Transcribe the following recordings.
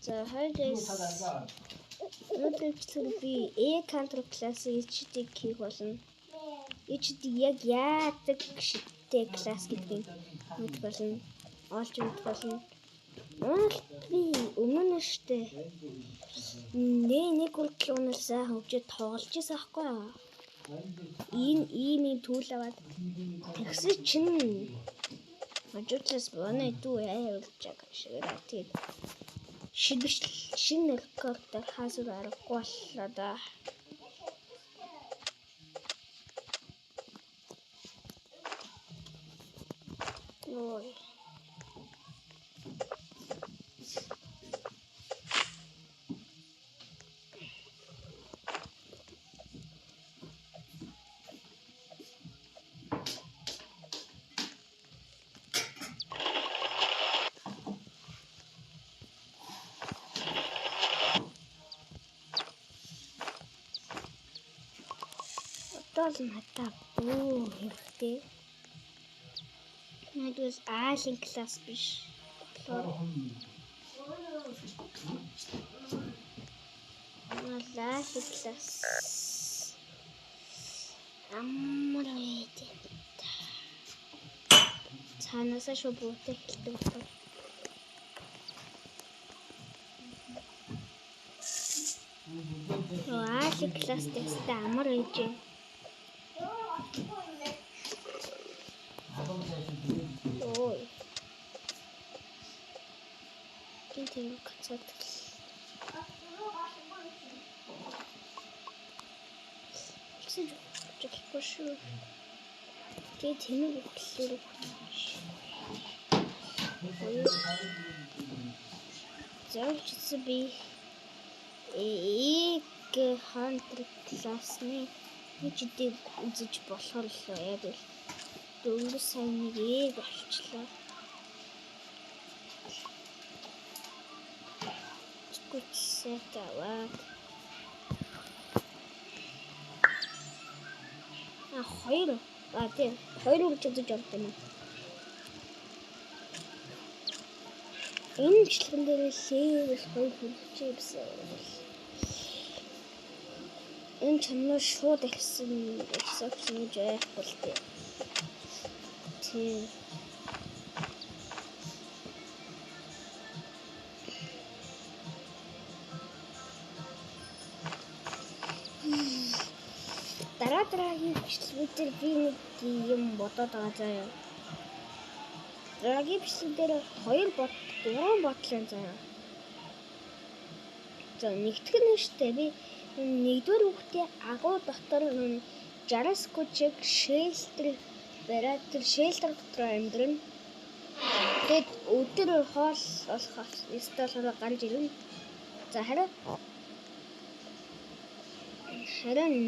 За хайрс. Өнөөдөр би counter class HD хийх болно. HD яг яадаг шигтэй класс гэдгийг мэд болно. Олж мэд болно. Би өмнө нь штэ. Нэг үлдлүүнээр сайхан хөвчөд тоглож байсан аахгүй юу? Ийм түүл аваад тэгсэн чинь мажуучлаас бонэ дүү яавалжаг шигээ тэгээд шинэ рекордер хасар аргагүй боллоо да. Ой. Долн хата бүү хэрэгтэй. Нэгдүгээр айлын класс биш. Лааш класс. Амар ээ. Цаанасаа шүү бүгдээ хэлдэг байна. Айлын класс тест амар ээж. Ой. Тэнтэй кацаад. Чекпошу. Тэнэг хөтлөөр. Зовчсон би counter class-ны үжидэг үзэж болохоор л яа гэвэл дөнгөж сайн нэг болчлоо. Скутсэтава. Хоёр үжиж явдаг юм. Энэ бичлэгэн дээр левел 2 хүрчихсэн. Энэ чанар шууд ихсэн гэж байхгүй л дээ. Дараагийн бичлэгүүдээр би нэг юм бодоод байгаа заяа. Дараагийн бичлэгээр 3 ботлын заяа. За нэгтгэх нь штэ би нэгдүгээр хүүхдээ агуу дотор 60 скучиг шээлтэр бариад тэр шээлтер дотор амьдрын. Тэгэд өдөр хоол болох столоор гарч ирнэ. За харин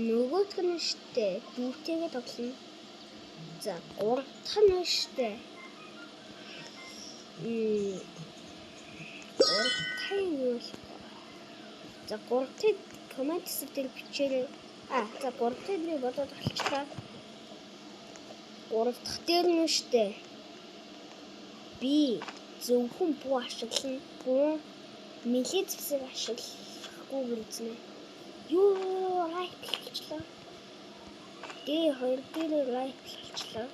нөгөөх нь штэ хүүтэйгээ тоглоно. За гуравдах нь штэ. За гуравдыг комент дээр бичээрэй. За гуравдыг би бодоод олчлаа. Гуравдах дээр нь штэ. Би зөвхөн буу ашиглана. Буу мэлий зэсэг ашиглахгүй гэрзнэ. Юу лайк болчихлоо. Хоёр дээр лайк болчихлоо.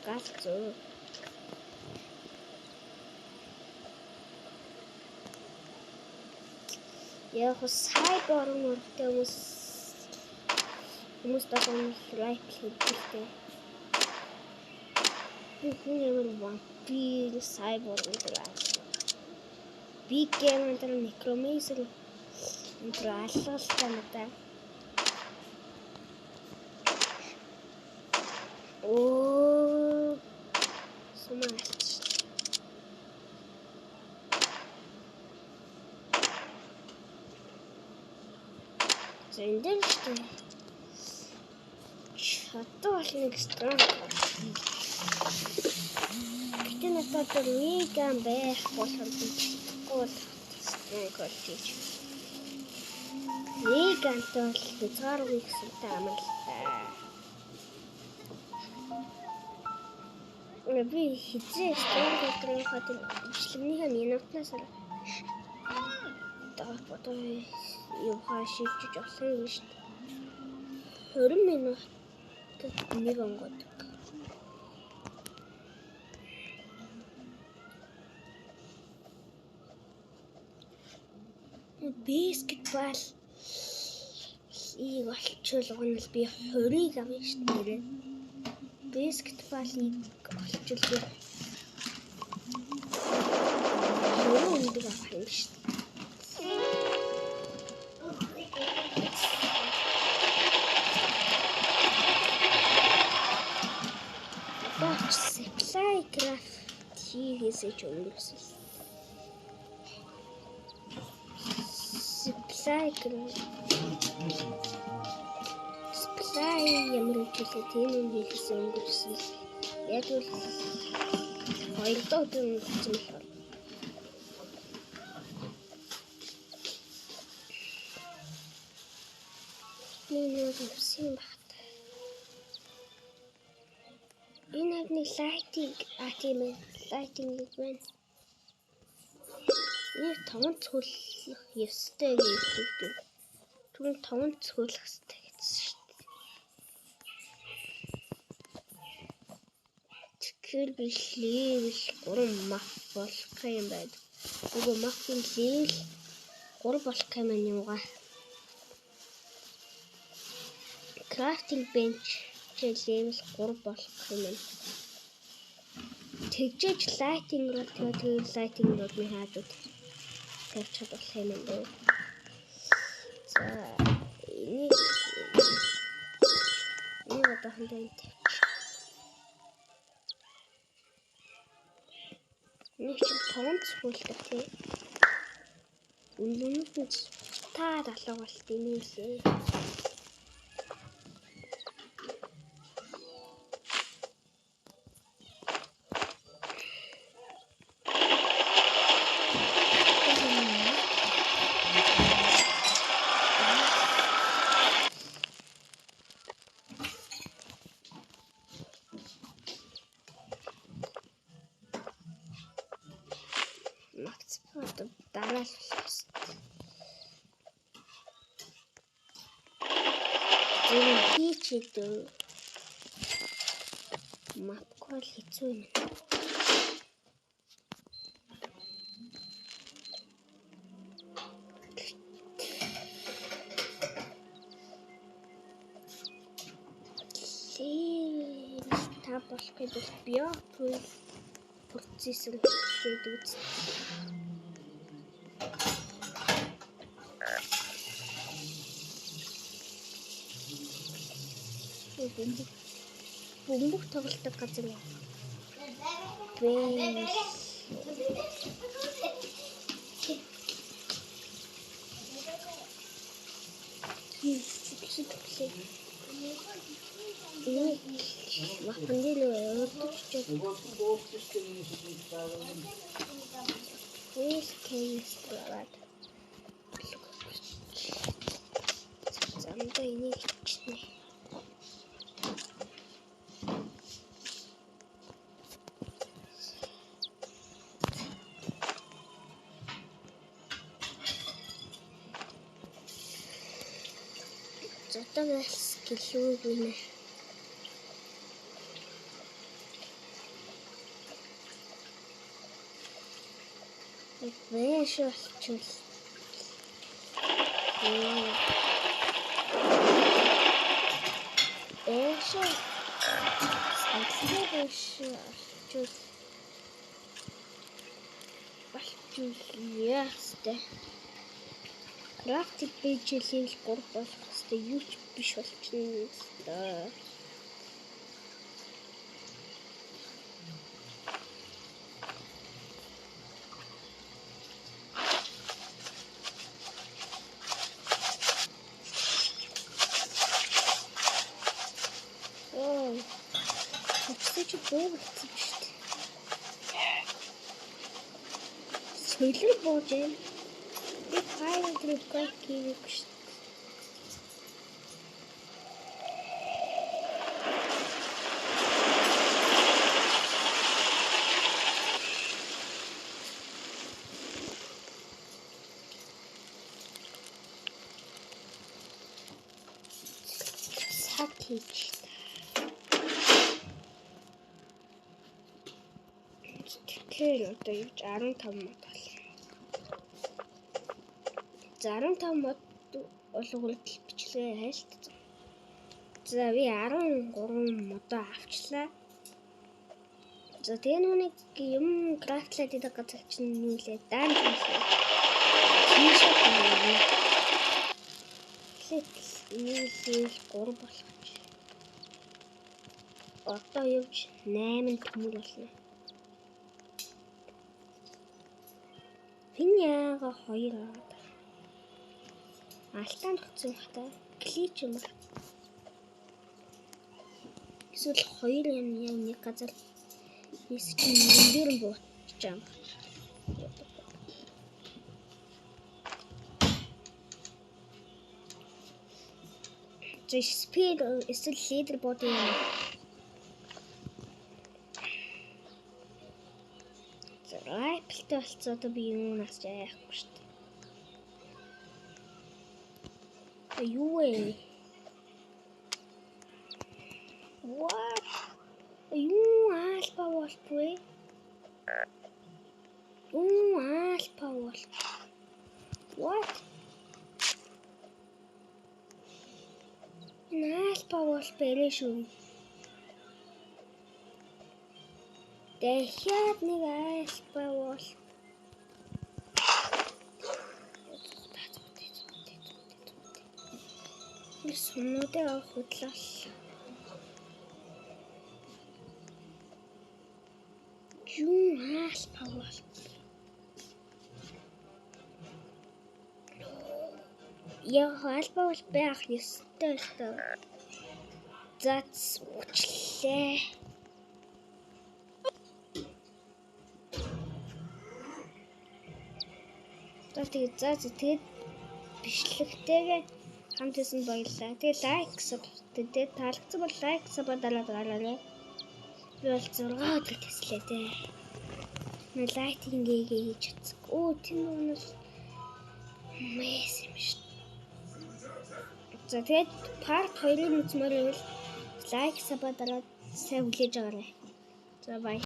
Гал зөө. Яг сайбор мөртэй хүмүүс тасгал лайк хийхдээ. Нэмэр вампир сайбор гэдэг. Би геймээр некромейсер алгалтай надаа. Сумаач. Зэндэр штэ. Чатал нэг страх. Гэтэ надад веган байх болохоор гол коллеж. Вегантай бол хязгааргүй гэсэнтэй амар л та. би хизээ стенгийн хатан бичлэгнийхээ минутнаас одоо юу хаашиж олсон юм шүү дээ. 20 минутад нэг онгод. Баскетбол ийг олчвол гонол би 20-ыг авна шүү дээ. Баскетболыг олчвол би 20 өндөг авах юм шүү дээ. Бач supply craft хийгээсэй ч өнгөрсөн. Supply ямар үжилээ тийм юм хийсэн өнгөрсөн. Яг л хоёр дахь өдөр өнгөрсөн болохоор. Энэ үсэн багт. Энэ нэг лайтинг тийм ээ. Лайтинг байна. Нэг 5 цөлөх ёстой гэж хэлдэг. Түн 5 цөлөх ёстой гэсэн шүү дээ. Тэгэхээр би level 3 map болох юм байна. Үгүй map-ын level 3 болох юм юугаа. Crafting bench level 3 болох юм. Тэгжээж lighting руу тэгээд lighting руу хаадууд тавьчих болох юм байна. За энийг одоохон тавьчих. Нэг ч 5 цөлтэй тий. Үнэнүүд нь та далаа болт юм лээ. Дараа л болох. Энэ хийчихдээ мапкол хэцүү юм. Та болох гэж биопрол процесс гэдэг үст. Бөмбөг тоглолтог газар яа. Зотагаас гэлүүг нэ. Вэш олчвол. Яастай. Crafting page level 3 болох хэвээр юу ч биш болчихно да. Хэвчээ боогдсон шүү дээ. Соёлын бууж юм. Би файл дрейф хийх шүү. хийж тэгэхээр одоо юу ч 15 мод болно. За 15 мод болгоод бичлэгээ хайлтцсан. За би 13 модоо авчлаа. За тэгээ нүг юм крафтлаад идэх газар чинь юу лээ? Даан хийлээ. Тийшээ байна. Нийлэл 3 болгоч. Одоо явж 8 төмөр болно. Пиняга 2 аваад. Алтан хөцөн хата клич юм ба. Эсвэл 2 юм нэг газар эсвэл дээр нь буутаж юм. Жиш спид эсвэл лидер бод юм. Райплтэй болцоо одоо би юунаас ч яахгүй шүү дээ. Юу вэ? What? Юу альпа болтвэ? Юу альпа болт? What? Альпа болт бэрэ шүү. Дахиад нэг альпа бол. Сүнүүдээ худлаа. Юу альпа бол. Яа альпа бол байх ёстой л доо. Зац үчлээ. Тэгээд бичлэгтэйгээ хамт хийсэн баярлалаа. Тэгээд лайк тэгээд таалагдсан бол лайк сабадараад гараарай. Би бол 6 өдөр тэслээ дээ. Лайкинг хийж чадсан. Оо тийм үнэс мэс юм шүү. За тэгээд парт 2-ын үзмээр байвал лайк сабадараад сайн хүлээж аваарай. За бай.